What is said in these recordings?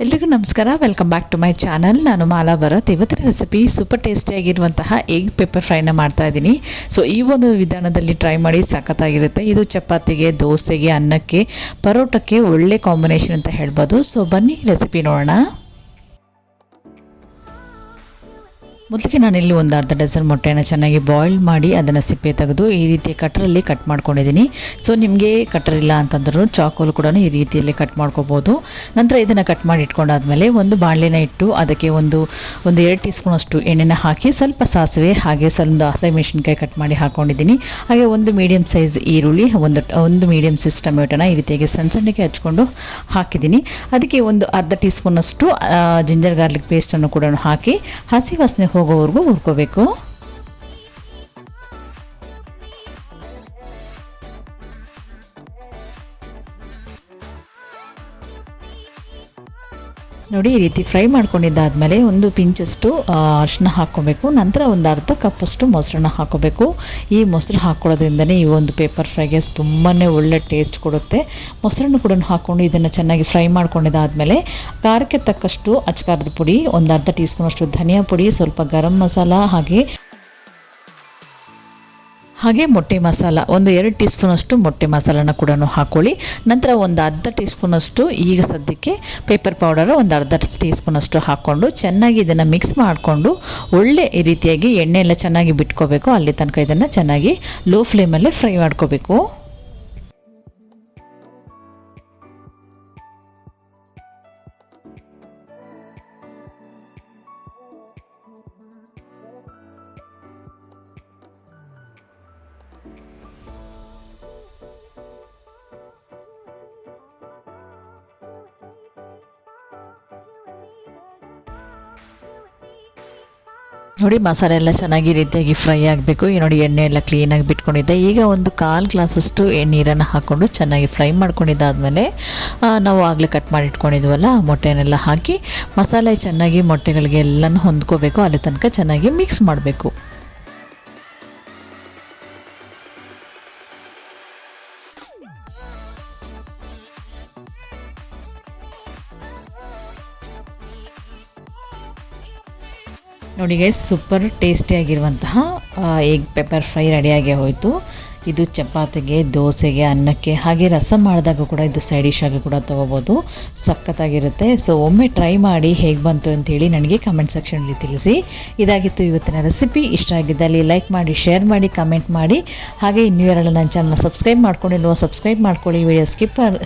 ಎಲ್ರಿಗೂ ನಮಸ್ಕಾರ, welcome back to my channel. ನಾನು ಮಾಲಾ ಭರತ್. ಇವತ್ತಿನ ರೆಸಿಪಿ ಸೂಪರ್ ಟೇಸ್ಟಿಯಾಗಿರುವಂತಹ ಎಗ್ ಪೆಪ್ಪರ್ ಫ್ರೈನ ಮಾಡ್ತಾ ಇದ್ದೀನಿ. ಸೊ ಈ ಒಂದು ವಿಧಾನದಲ್ಲಿ ಟ್ರೈ ಮಾಡಿ, ಸಖತ್ತಾಗಿರುತ್ತೆ. ಇದು ಚಪಾತಿಗೆ, ದೋಸೆಗೆ, ಅನ್ನಕ್ಕೆ, ಪರೋಟಕ್ಕೆ ಒಳ್ಳೆ ಕಾಂಬಿನೇಷನ್ ಅಂತ ಹೇಳ್ಬೋದು. ಸೊ ಬನ್ನಿ ರೆಸಿಪಿ ನೋಡೋಣ. ಮೊದಲಿಗೆ ನಾನಿಲ್ಲಿ ಒಂದು ಅರ್ಧ ಡಜನ್ ಮೊಟ್ಟೆಯನ್ನು ಚೆನ್ನಾಗಿ ಬಾಯ್ಲ್ ಮಾಡಿ ಅದನ್ನು ಸಿಪ್ಪೆ ತೆಗೆದು ಈ ರೀತಿ ಕಟ್ಟರಲ್ಲಿ ಕಟ್ ಮಾಡ್ಕೊಂಡಿದ್ದೀನಿ. ಸೊ ನಿಮಗೆ ಕಟ್ಟರ್ ಇಲ್ಲ ಅಂತಂದ್ರೂ ಚಾಕುಲು ಕೂಡ ಈ ರೀತಿಯಲ್ಲಿ ಕಟ್ ಮಾಡ್ಕೋಬೋದು. ನಂತರ ಇದನ್ನು ಕಟ್ ಮಾಡಿ ಇಟ್ಕೊಂಡಾದ್ಮೇಲೆ ಒಂದು ಬಾಣಲೆನ ಇಟ್ಟು ಅದಕ್ಕೆ ಒಂದು 2 ಟೀ ಸ್ಪೂನ್ ಅಷ್ಟು ಎಣ್ಣೆನ ಹಾಕಿ ಸ್ವಲ್ಪ ಸಾಸಿವೆ ಹಾಗೆ ಸ್ವಲ್ಪ ಹಸಿಮೆಣಸಿನಕಾಯಿ ಕಟ್ ಮಾಡಿ ಹಾಕ್ಕೊಂಡಿದ್ದೀನಿ. ಹಾಗೆ ಒಂದು ಮೀಡಿಯಮ್ ಸೈಜ್ ಈರುಳ್ಳಿ, ಒಂದು ಮೀಡಿಯಮ್ ಸೈಜ್ ಟೊಮೆಟೊನ ಈ ರೀತಿಯಾಗಿ ಸಣ್ಣಗೆ ಹಚ್ಕೊಂಡು ಹಾಕಿದ್ದೀನಿ. ಅದಕ್ಕೆ ಒಂದು ಅರ್ಧ ಟೀ ಸ್ಪೂನ್ ಅಷ್ಟು ಜಿಂಜರ್ ಗಾರ್ಲಿಕ್ ಪೇಸ್ಟನ್ನು ಕೂಡ ಹಾಕಿ ಹಸಿ ವಾಸನೆ ಹೋಗೋವರೆಗೂ ಹುರ್ಕೋಬೇಕು. ನೋಡಿ, ಈ ರೀತಿ ಫ್ರೈ ಮಾಡ್ಕೊಂಡಿದ್ದಾದಮೇಲೆ ಒಂದು ಪಿಂಚಷ್ಟು ಅರಿಶಿನ ಹಾಕ್ಕೋಬೇಕು. ನಂತರ ಒಂದು ಅರ್ಧ ಕಪ್ಪಷ್ಟು ಮೊಸರನ್ನ ಹಾಕ್ಕೋಬೇಕು. ಈ ಮೊಸರು ಹಾಕ್ಕೊಳ್ಳೋದ್ರಿಂದನೇ ಈ ಒಂದು ಪೇಪರ್ ಫ್ರೈಗೆ ತುಂಬಾ ಒಳ್ಳೆ ಟೇಸ್ಟ್ ಕೊಡುತ್ತೆ. ಮೊಸರನ್ನು ಕೂಡ ಹಾಕ್ಕೊಂಡು ಇದನ್ನು ಚೆನ್ನಾಗಿ ಫ್ರೈ ಮಾಡ್ಕೊಂಡಿದ್ದಾದಮೇಲೆ ಖಾರಕ್ಕೆ ತಕ್ಕಷ್ಟು ಅಚ್ಚಕಾರದ ಪುಡಿ, ಒಂದು ಅರ್ಧ ಟೀ ಸ್ಪೂನ್ ಅಷ್ಟು ಧನಿಯಾ ಪುಡಿ, ಸ್ವಲ್ಪ ಗರಂ ಮಸಾಲ ಹಾಗೆ ಮೊಟ್ಟೆ ಮಸಾಲ, ಒಂದು 2 ಟೀ ಸ್ಪೂನಷ್ಟು ಮೊಟ್ಟೆ ಮಸಾಲನ ಕೂಡ ಹಾಕ್ಕೊಳ್ಳಿ. ನಂತರ ಒಂದು ಅರ್ಧ ಟೀ ಸ್ಪೂನಷ್ಟು ಈಗ ಸದ್ಯಕ್ಕೆ ಪೇಪರ್ ಪೌಡರ್ ಒಂದು ಅರ್ಧ ಟೀ ಸ್ಪೂನಷ್ಟು ಹಾಕ್ಕೊಂಡು ಚೆನ್ನಾಗಿ ಇದನ್ನು ಮಿಕ್ಸ್ ಮಾಡಿಕೊಂಡು ಒಳ್ಳೆ ಈ ರೀತಿಯಾಗಿ ಎಣ್ಣೆ ಎಲ್ಲ ಚೆನ್ನಾಗಿ ಬಿಟ್ಕೋಬೇಕು. ಅಲ್ಲಿ ತನಕ ಇದನ್ನು ಚೆನ್ನಾಗಿ ಲೋ ಫ್ಲೇಮಲ್ಲೇ ಫ್ರೈ ಮಾಡ್ಕೋಬೇಕು. ನೋಡಿ, ಮಸಾಲೆ ಎಲ್ಲ ಚೆನ್ನಾಗಿ ರೀತಿಯಾಗಿ ಫ್ರೈ ಆಗಬೇಕು. ಈ ನೋಡಿ, ಎಣ್ಣೆ ಎಲ್ಲ ಕ್ಲೀನಾಗಿ ಬಿಟ್ಕೊಂಡಿದ್ದೆ. ಈಗ ಒಂದು 1/4 ಗ್ಲಾಸಷ್ಟು ನೀರನ್ನು ಹಾಕ್ಕೊಂಡು ಚೆನ್ನಾಗಿ ಫ್ರೈ ಮಾಡ್ಕೊಂಡಿದ್ದಾದಮೇಲೆ ನಾವು ಆಗಲೇ ಕಟ್ ಮಾಡಿ ಇಟ್ಕೊಂಡಿದ್ವಲ್ಲ ಮೊಟ್ಟೆನೆಲ್ಲ ಹಾಕಿ ಮಸಾಲೆ ಚೆನ್ನಾಗಿ ಮೊಟ್ಟೆಗಳಿಗೆ ಎಲ್ಲನೂ ಹೊಂದ್ಕೋಬೇಕು. ಅಲ್ಲಿ ತನಕ ಚೆನ್ನಾಗಿ ಮಿಕ್ಸ್ ಮಾಡಬೇಕು. ನೋಡಿ ಗೈಸ್, ಸೂಪರ್ ಟೇಸ್ಟಿಯಾಗಿರುವಂತಹ ಎಗ್ ಪೆಪ್ಪರ್ ಫ್ರೈ ರೆಡಿಯಾಗಿ ಹೋಯಿತು. ಇದು ಚಪಾತಿಗೆ, ದೋಸೆಗೆ, ಅನ್ನಕ್ಕೆ ಹಾಗೆ ರಸಮ್ ಮಾಡಿದಾಗ ಕೂಡ ಇದು ಸೈಡ್ ಡಿಶ್ ಆಗಿ ಕೂಡ ತೊಗೋಬೋದು. ಸಖತ್ತಾಗಿರುತ್ತೆ. ಸೊ ಒಮ್ಮೆ ಟ್ರೈ ಮಾಡಿ ಹೇಗೆ ಬಂತು ಅಂತೇಳಿ ನನಗೆ ಕಮೆಂಟ್ ಸೆಕ್ಷನಲ್ಲಿ ತಿಳಿಸಿ. ಇದಾಗಿತ್ತು ಇವತ್ತಿನ ರೆಸಿಪಿ. ಇಷ್ಟ ಆಗಿದ್ದಲ್ಲಿ ಲೈಕ್ ಮಾಡಿ, ಶೇರ್ ಮಾಡಿ, ಕಮೆಂಟ್ ಮಾಡಿ. ಹಾಗೆ ಇನ್ನೂ ಯಾರೆಲ್ಲ ನನ್ನ ಚಾನಲ್ನ ಸಬ್ಸ್ಕ್ರೈಬ್ ಮಾಡ್ಕೊಂಡಿಲ್ವೋ ಸಬ್ಸ್ಕ್ರೈಬ್ ಮಾಡ್ಕೊಳ್ಳಿ. ವಿಡಿಯೋ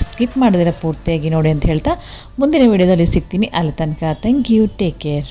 ಸ್ಕಿಪ್ ಮಾಡಿದ್ರೆ ಪೂರ್ತಿಯಾಗಿ ನೋಡಿ ಅಂತ ಹೇಳ್ತಾ ಮುಂದಿನ ವಿಡಿಯೋದಲ್ಲಿ ಸಿಗ್ತೀನಿ. ಅಲ್ಲಿ ತನಕ ಥ್ಯಾಂಕ್ ಯು, ಟೇಕ್ ಕೇರ್.